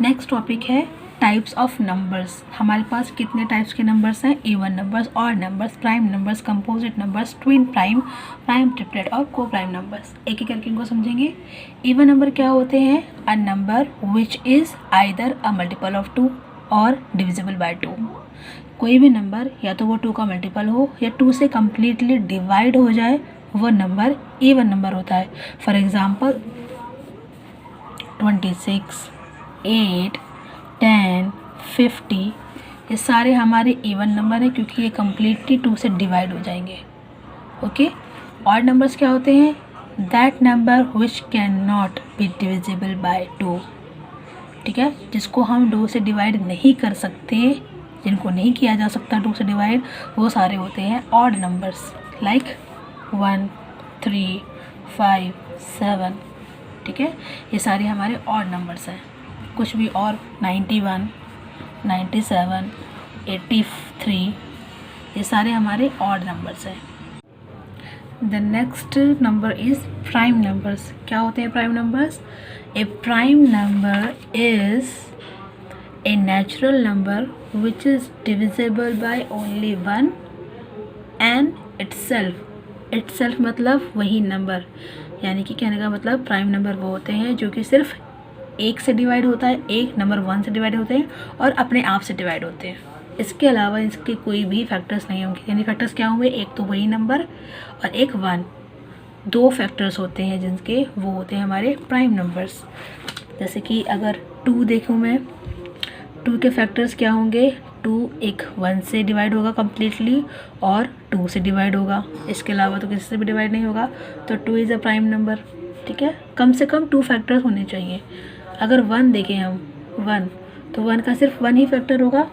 Next topic है types of numbers. हमारे पास कितने टाइप्स के नंबर्स हैं? Even numbers, odd numbers, prime numbers, composite numbers, twin prime, prime triplet और को प्राइम नंबर्स। एक एक करके इनको समझेंगे। इवन नंबर क्या होते हैं? A number which is either a multiple of 2 और डिविजिबल बाय 2। कोई भी नंबर या तो वो 2 का मल्टीपल हो या 2 से कम्प्लीटली डिवाइड हो जाए, वो नंबर इवन नंबर होता है। फॉर एग्ज़ाम्पल 26, 8, 10, 50, ये सारे हमारे इवन नंबर हैं क्योंकि ये कम्प्लीटली 2 से डिवाइड हो जाएंगे। ओके। ऑड नंबर्स क्या होते हैं? That number which can not be divisible by 2। ठीक है, जिसको हम 2 से डिवाइड नहीं कर सकते, जिनको नहीं किया जा सकता 2 से डिवाइड, वो सारे होते हैं ऑड नंबर्स। लाइक 1, 3, 5, 7। ठीक है, ये सारे हमारे ऑड नंबर्स हैं। कुछ भी और 91, 97, 83, ये सारे हमारे ऑड नंबर्स हैं। The next number is prime numbers. क्या होते हैं prime numbers? A prime number is a natural number which is divisible by only 1 and itself मतलब वही नंबर। यानी कि कहने का मतलब प्राइम नंबर वो होते हैं जो कि सिर्फ 1 से डिवाइड होता है, एक नंबर 1 से डिवाइड होते हैं और अपने आप से डिवाइड होते हैं। इसके अलावा इसके कोई भी फैक्टर्स नहीं होंगे। यानी फैक्टर्स क्या होंगे? एक तो वही नंबर और एक 1। 2 फैक्टर्स होते हैं जिनके, वो होते हैं हमारे प्राइम नंबर्स। जैसे कि अगर 2 देखूँ मैं, 2 के फैक्टर्स क्या होंगे? 2 एक 1 से डिवाइड होगा कम्प्लीटली और 2 से डिवाइड होगा। इसके अलावा तो किसी से भी डिवाइड नहीं होगा, तो 2 इज़ अ प्राइम नंबर। ठीक है, कम से कम 2 फैक्टर्स होने चाहिए। अगर 1 देखें हम, 1, तो 1 का सिर्फ 1 ही फैक्टर होगा।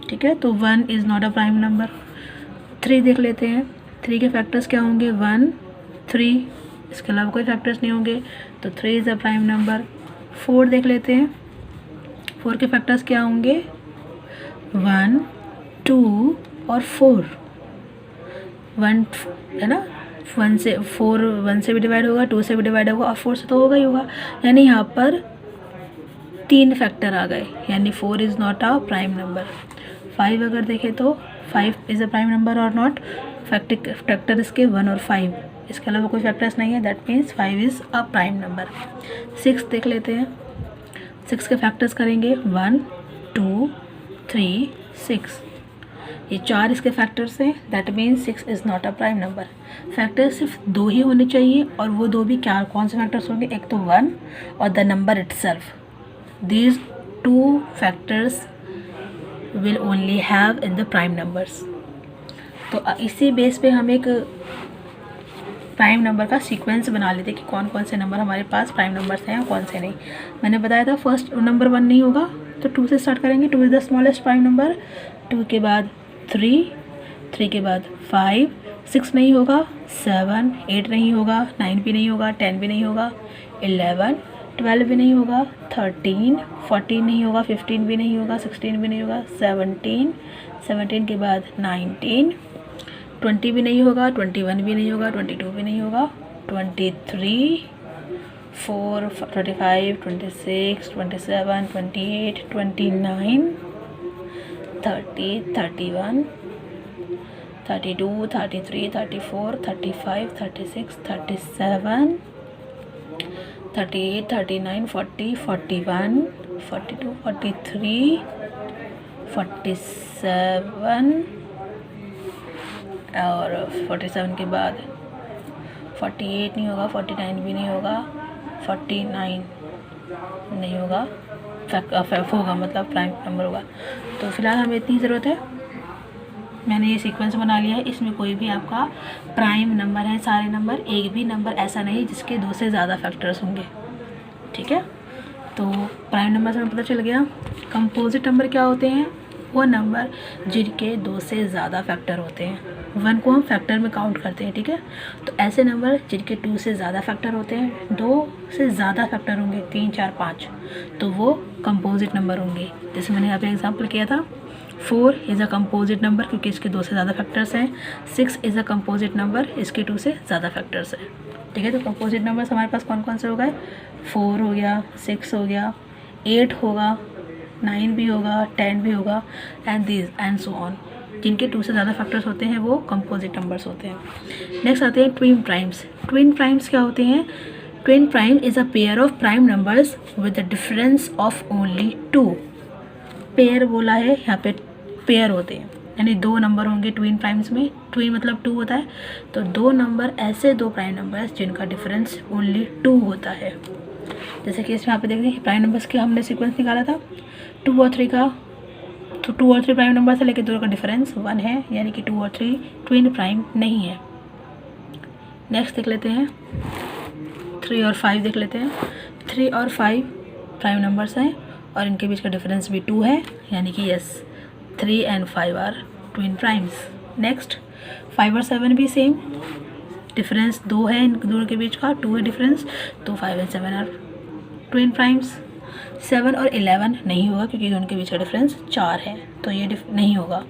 ठीक है, तो 1 is not a prime number. 3 देख लेते हैं, 3 के फैक्टर्स क्या होंगे? 1, 3, इसके अलावा कोई फैक्टर्स नहीं होंगे, तो 3 इज़ अ प्राइम नंबर। 4 देख लेते हैं, 4 के फैक्टर्स क्या होंगे? 1, 2 और 4। 1 है ना, 1 से 4, 1 से भी डिवाइड होगा, 2 से भी डिवाइड होगा और 4 से तो होगा ही होगा। यानी यहाँ पर 3 फैक्टर आ गए, यानी 4 is not a prime number. 5 अगर देखें तो 5 इज़ अ प्राइम नंबर और नॉट। फैक्टर इसके 1 और 5, इसके अलावा कोई फैक्टर्स नहीं है, that means 5 is a prime number. 6 देख लेते हैं, 6 के फैक्टर्स करेंगे 1, 2, 3, 6। ये 4 इसके फैक्टर्स हैं, that means 6 is not a prime number. Factor सिर्फ 2 ही होने चाहिए और वो 2 भी क्या, कौन से फैक्टर्स होंगे? एक तो 1 और the number itself. These 2 factors will only have in the prime numbers। तो इसी बेस पे हम एक प्राइम नंबर का सीक्वेंस बना लेते कि कौन कौन से नंबर हमारे पास प्राइम नंबर्स हैं और कौन से नहीं। मैंने बताया था फर्स्ट नंबर 1 नहीं होगा तो 2 से स्टार्ट करेंगे। 2 is the smallest prime number. 2 के बाद 3, 3 के बाद 5, 6 नहीं होगा, 7, 8 नहीं होगा, 9 भी नहीं होगा, 10 भी नहीं होगा, 11, 12 भी नहीं होगा, 13, 14 नहीं होगा, 15 भी नहीं होगा, 16 भी नहीं होगा, 17, 17 के बाद 19, 20 भी नहीं होगा, 21 भी नहीं होगा, 22 भी नहीं होगा, 23, 4, 25, 26, 27, 28, 29, 30, 31, 32, 33, 34, 35, 36, 37, 38, 39, 40, 41, 42, 43, 47 और 47 के बाद 48 नहीं होगा, 49 भी नहीं होगा, 49 नहीं होगा, होगा मतलब प्राइम नंबर होगा। तो फिलहाल हमें इतनी ज़रूरत है। मैंने ये सीक्वेंस बना लिया है, इसमें कोई भी आपका प्राइम नंबर है, सारे नंबर। एक भी नंबर ऐसा नहीं जिसके 2 से ज़्यादा फैक्टर्स होंगे। ठीक है, तो प्राइम नंबर से हमें पता चल गया। कंपोजिट नंबर क्या होते हैं? वो नंबर जिनके 2 से ज़्यादा फैक्टर होते हैं। 1 को हम फैक्टर में काउंट करते हैं। ठीक है, तो ऐसे नंबर जिनके 2 से ज़्यादा फैक्टर होते हैं, 2 से ज़्यादा फैक्टर होंगे, 3, 4, 5, तो वो कंपोजिट नंबर होंगे। जैसे मैंने यहाँ पे एग्जांपल किया था, 4 इज़ अ कंपोजिट नंबर क्योंकि इसके 2 से ज़्यादा फैक्टर्स हैं। 6 इज़ अ कंपोजिट नंबर, इसके 2 से ज़्यादा फैक्टर्स हैं। ठीक है, तो कंपोजिट नंबर्स हमारे पास कौन कौन से हो गए? 4 हो गया, 6 हो गया, 8 होगा, 9 भी होगा, 10 भी होगा, एंड सो ऑन। जिनके 2 से ज़्यादा फैक्टर्स होते हैं वो कंपोजिट नंबर्स होते हैं। नेक्स्ट आते हैं ट्विन प्राइम्स। ट्विन प्राइम्स क्या होते हैं? Twin prime is a pair of prime numbers with the difference of only 2। Pair बोला है, यहाँ पे पेयर होते हैं, यानी 2 नंबर होंगे ट्विन प्राइम्स में। ट्विन मतलब 2 होता है, तो 2 नंबर ऐसे 2 प्राइम नंबर्स जिनका डिफरेंस ओनली 2 होता है। जैसे कि इसमें यहाँ पे देखते हैं प्राइम नंबर्स के हमने सीक्वेंस निकाला था 2 और 3 का, तो 2 और 3 प्राइम नंबर है, लेकिन दोनों का डिफरेंस 1 है, यानी कि 2 और 3 ट्विन प्राइम नहीं है। नेक्स्ट देख लेते हैं 3 और 5 देख लेते हैं। 3 और 5 प्राइम नंबर्स हैं और इनके बीच का डिफरेंस भी 2 है, यानी कि yes 3 and 5 are twin primes. Next 5 और 7 भी सेम, डिफरेंस 2 है इन दोनों के बीच का, 2 है डिफरेंस, तो 5 एंड 7 आर ट्विन प्राइम्स। 7 और 11 नहीं होगा क्योंकि उनके बीच का डिफरेंस 4 है, तो ये नहीं होगा।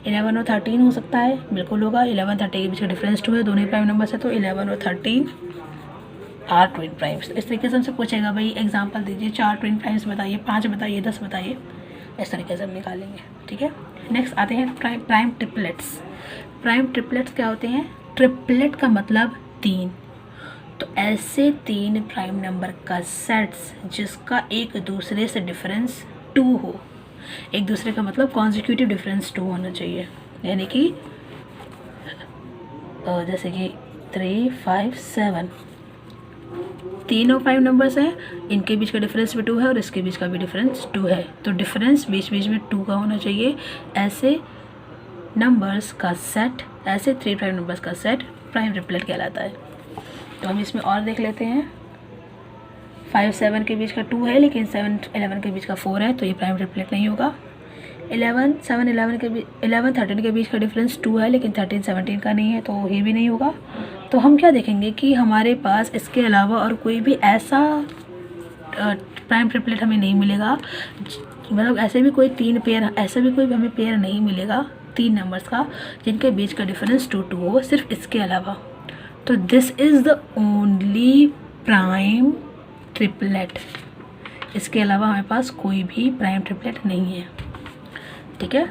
11 और 13 हो सकता है, बिल्कुल होगा। 11 30 के बीच का डिफरेंस 2 है, दोनों ही प्राइम नंबर्स है, तो 11 और 13 आर ट्विन प्राइम्स। इस तरीके से हमसे पूछेगा भाई एग्जांपल दीजिए, 4 ट्विन प्राइम्स बताइए, 5 बताइए, 10 बताइए, इस तरीके से हम निकालेंगे। ठीक है, नेक्स्ट आते हैं प्राइम ट्रिपलेट्स। प्राइम ट्रिपलेट्स क्या होते हैं? ट्रिपलेट का मतलब 3, तो ऐसे 3 प्राइम नंबर का सेट्स जिसका एक दूसरे से डिफरेंस 2 हो। एक दूसरे का मतलब कॉन्जिक्यूटिव डिफरेंस 2 होना चाहिए, यानी कि जैसे कि 3, 5, 7 तीनों प्राइम नंबर्स हैं, इनके बीच का डिफरेंस भी 2 है और इसके बीच का भी डिफरेंस 2 है, तो डिफरेंस बीच बीच में 2 का होना चाहिए। ऐसे नंबर्स का सेट, ऐसे 3 प्राइम नंबर्स का सेट प्राइम ट्रिपलेट कहलाता है। तो हम इसमें और देख लेते हैं। 5 7 के बीच का 2 है, लेकिन 7 11 के बीच का 4 है, तो ये प्राइम ट्रिपलेट नहीं होगा। 11 7 11 के बीच 11 13 के बीच का डिफरेंस 2 है, लेकिन 13 17 का नहीं है, तो ये भी नहीं होगा। तो हम क्या देखेंगे कि हमारे पास इसके अलावा और कोई भी ऐसा प्राइम ट्रिपलेट हमें नहीं मिलेगा, मतलब ऐसे भी कोई 3 पेयर, ऐसा भी कोई हमें पेयर नहीं मिलेगा 3 नंबर्स का जिनके बीच का डिफरेंस 2 2 हो, सिर्फ इसके अलावा। तो this is the only prime triplet. इसके अलावा हमारे पास कोई भी प्राइम ट्रिपलेट नहीं है। ठीक है,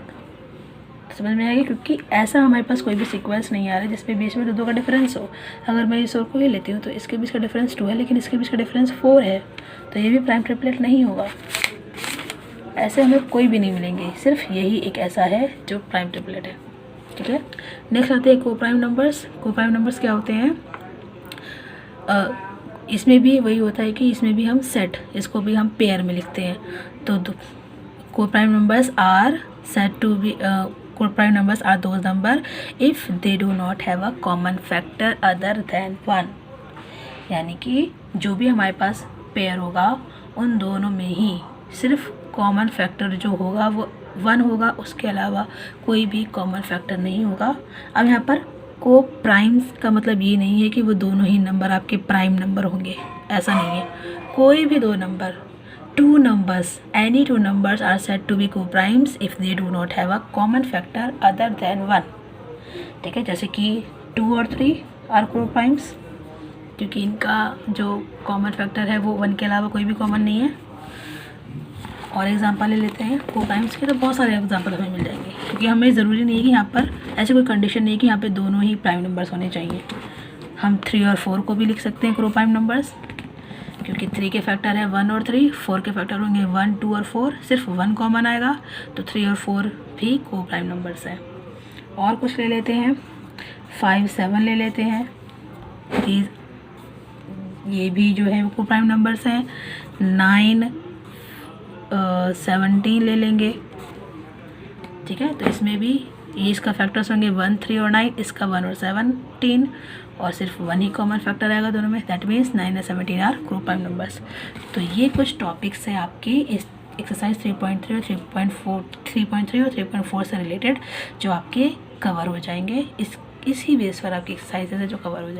समझ में आएगी, क्योंकि ऐसा हमारे पास कोई भी सीक्वेंस नहीं आ रहा है जिसमें बीच में 2 का डिफरेंस हो। अगर मैं इस और को ही लेती हूँ तो इसके बीच का डिफरेंस 2 है, लेकिन इसके बीच का डिफरेंस 4 है, तो ये भी प्राइम ट्रिपलेट नहीं होगा। ऐसे हमें कोई भी नहीं मिलेंगे, सिर्फ यही एक ऐसा है जो प्राइम ट्रिपलेट है। ठीक है, नेक्स्ट आते हैं को प्राइम नंबर्स। को प्राइम नंबर्स क्या होते हैं? इसमें भी वही होता है कि इसमें भी हम सेट, इसको भी हम पेयर में लिखते हैं। तो co prime numbers are set to be co-prime numbers are those number if they do not have a common factor other than 1, यानी कि जो भी हमारे पास पेयर होगा उन दोनों में ही सिर्फ कॉमन फैक्टर जो होगा वो 1 होगा, उसके अलावा कोई भी कॉमन फैक्टर नहीं होगा। अब यहाँ पर को प्राइम्स का मतलब ये नहीं है कि वो दोनों ही नंबर आपके प्राइम नंबर होंगे, ऐसा नहीं है। कोई भी 2 number, 2 numbers, any 2 numbers are said to be co-primes if they do not have a common factor other than 1। ठीक है, जैसे कि 2 और 3 are co-primes क्योंकि इनका जो कॉमन फैक्टर है वो 1 के अलावा कोई भी कॉमन नहीं है। और एग्जांपल ले लेते हैं को-प्राइम्स के, तो बहुत सारे एग्जांपल हमें मिल जाएंगे, क्योंकि हमें ज़रूरी नहीं है कि यहाँ पर ऐसी कोई कंडीशन नहीं है कि यहाँ पे दोनों ही प्राइम नंबर्स होने चाहिए। हम 3 और 4 को भी लिख सकते हैं को-प्राइम नंबर्स, क्योंकि 3 के फैक्टर है 1 और 3, 4 के फैक्टर होंगे 1 2 और 4, सिर्फ 1 कॉमन आएगा, तो 3 और 4 भी को प्राइम नंबर्स हैं। और कुछ ले लेते हैं, 5 7 ले लेते हैं, ये भी जो है वो को प्राइम नंबर्स हैं। 9 17 ले लेंगे। ठीक है, तो इसमें भी ये इसका फैक्टर्स होंगे 1 3 और 9, इसका 1 और 17, और सिर्फ 1 ही कॉमन फैक्टर आएगा दोनों में, दैट मीन्स 9 और 17 आर को प्राइम नंबर्स। तो ये कुछ टॉपिक्स हैं आपकी इस एक्सरसाइज 3.3 और 3.3 और 3.4 से रिलेटेड, जो आपके कवर हो जाएंगे। इसी बेस पर आपकी एक्सरसाइजेज है जो कवर हो जाएंगे।